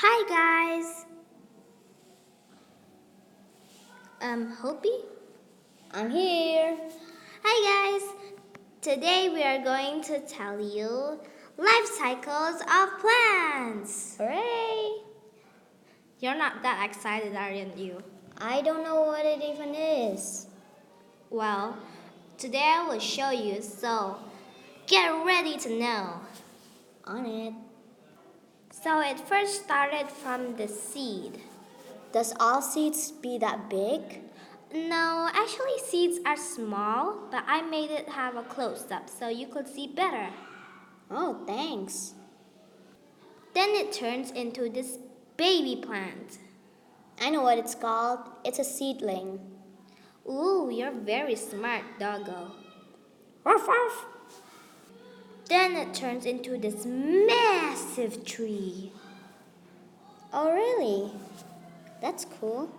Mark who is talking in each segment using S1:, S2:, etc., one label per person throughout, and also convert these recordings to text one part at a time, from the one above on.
S1: Hi guys. Hopi?
S2: I'm here.
S1: Hi guys. Today we are going to tell you life cycles of plants.
S2: Hooray!
S1: You're not that excited, aren't you?
S2: I don't know what it even is.
S1: Well, today I will show you, so get ready to know.
S2: On it.
S1: So it first started from the seed.
S2: Does all seeds be that big?
S1: No, actually seeds are small, but I made it have a close-up so you could see better.
S2: Oh, thanks.
S1: Then it turns into this baby plant.
S2: I know what it's called. It's a seedling.
S1: Ooh, you're very smart, doggo.
S2: Ruff, ruff.
S1: Then it turns into this massive tree.
S2: Oh, really? That's cool.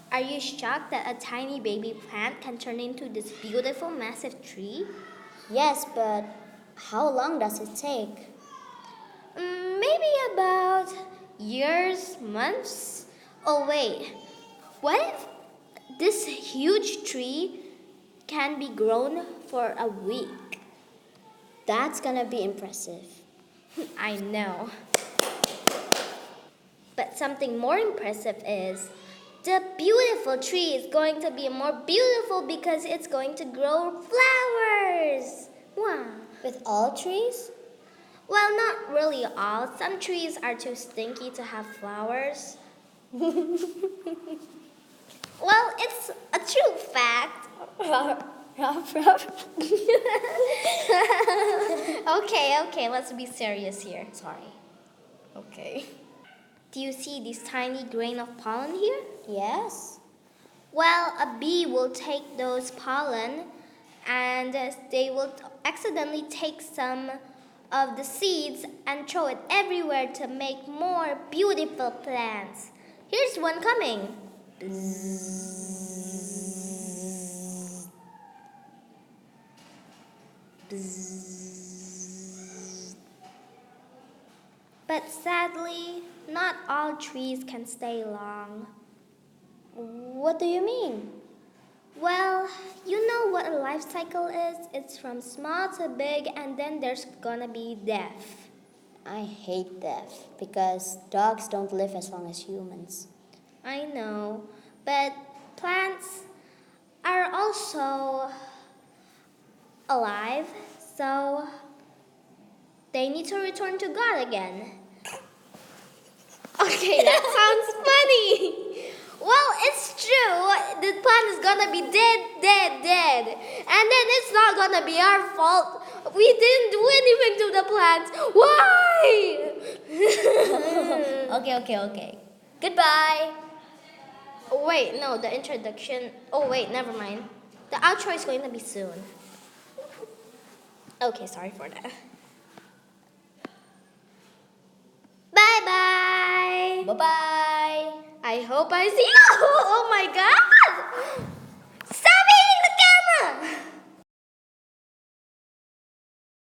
S1: Are you shocked that a tiny baby plant can turn into this beautiful massive tree?
S2: Yes, but how long does it take?
S1: Maybe about years, months. Oh wait, what if this huge tree can be grown for a week?
S2: That's gonna be impressive.
S1: I know. But something more impressive is the beautiful tree is going to be more beautiful because it's going to grow flowers. Wow.
S2: With all trees?
S1: Well, not really all. Some trees are too stinky to have flowers. Well, it's a true fact.
S2: Ruff, ruff.
S1: Okay, let's be serious here.
S2: Sorry.
S1: Okay. Do you see this tiny grain of pollen here?
S2: Yes.
S1: Well, a bee will take those pollen and they will accidentally take some of the seeds and throw it everywhere to make more beautiful plants. Here's one coming.
S2: Bzzz.
S1: Bzzz. But sadly, not all trees can stay long.
S2: What do you mean?
S1: Well, you know what a life cycle is? It's from small to big, and then there's gonna be death.
S2: I hate death because dogs don't live as long as humans.
S1: I know, but plants are also alive, so they need to return to God again. Okay, that sounds funny. Well, it's true. The plant is gonna be dead. And then it's not gonna be our fault. We didn't do anything to the plants. Why?
S2: Okay. Goodbye.
S1: Wait, no, the introduction. Oh, wait, never mind. The outro is going to be soon. Okay, sorry for that. Bye-bye.
S2: Bye-bye.
S1: I hope I see you. Oh my God.